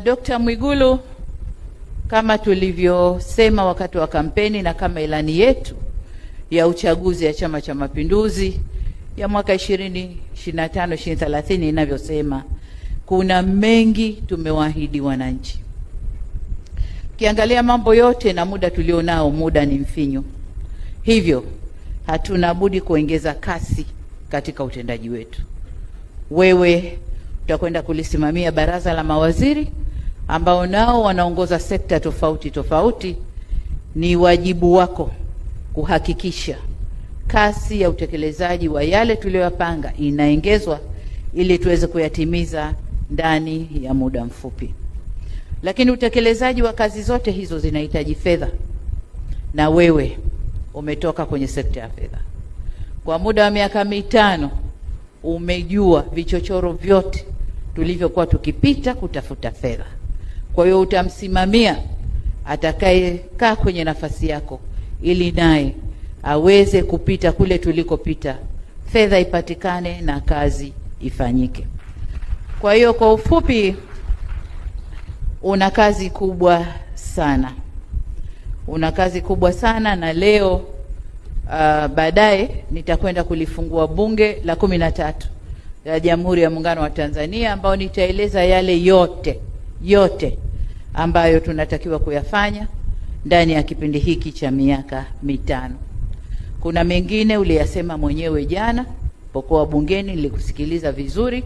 Dr. Mwigulu, kama tulivyosema wakati wa kampeni na kama ilani yetu ya uchaguzi ya Chama cha Mapinduzi ya mwaka 2025-2030 inavyosema, kuna mengi tumewaahidi wananchi. Kiangalia mambo yote na muda tulionao, muda ni mfinyo. Hivyo hatuna budi kuongeza kasi katika utendaji wetu. Wewe utakwenda kulisimamia baraza la mawaziri ambao nao wanaongoza sekta tofauti tofauti. Ni wajibu wako kuhakikisha kasi ya utekelezaji wa yale tuliyopanga inaongezwa ili tuweze kuyatimiza ndani ya muda mfupi. Lakini utekelezaji wa kazi zote hizo zinahitaji fedha, na wewe umetoka kwenye sekta ya fedha. Kwa muda wa miaka 5 umejua vichochoro vyote tulivyokuwa tukipita kutafuta fedha. Kwa hiyo utamsimamia atakayekaa kwenye nafasi yako ili naye aweze kupita kule tulikopita, fedha ipatikane na kazi ifanyike. Kwa hiyo kwa ufupi, una kazi kubwa sana. Una kazi kubwa sana, na leo baadaye nitakwenda kulifungua bunge la 13 la Jamhuri ya Muungano wa Tanzania, ambao nitaeleza yale yote ambayo tunatakiwa kuyafanya ndani ya kipindi hiki cha miaka 5. Kuna mengine uliyasema mwenyewe jana pokuwa bungeni, nilikusikiliza vizuri,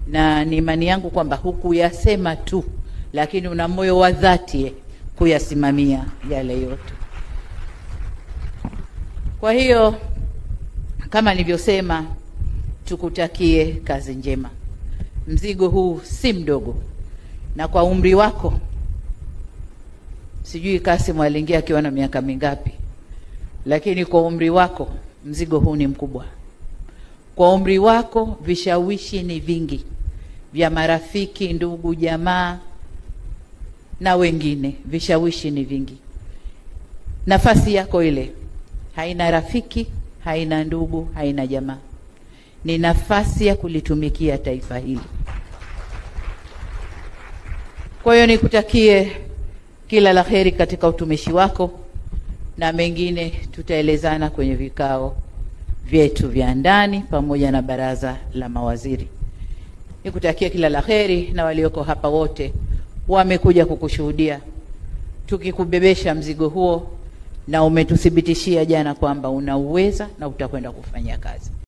na ni imani yangu kwamba hukuyasema tu, lakini una moyo wa dhati kuyasimamia yale yote. Kwa hiyo kama nilivyosema, tukutakie kazi njema. Mzigo huu si mdogo, na kwa umri wako, sijui Kassim aliingia akiwa na miaka mingapi, lakini kwa umri wako mzigo huu ni mkubwa. Kwa umri wako vishawishi ni vingi vya marafiki, ndugu, jamaa na wengine, vishawishi ni vingi. Nafasi yako ile haina rafiki, haina ndugu, haina jamaa. Ni nafasi ya kulitumikia taifa hili. Kwa hiyo nikutakie kila la heri katika utumishi wako, na mengine tutaelezana kwenye vikao vyetu vya ndani pamoja na baraza la mawaziri. Nikutakie kila la heri, na walioko hapa wote wamekuja kukushuhudia tukikubebesha mzigo huo, na umetuthibitishia jana kwamba unauweza na utakwenda kufanya kazi.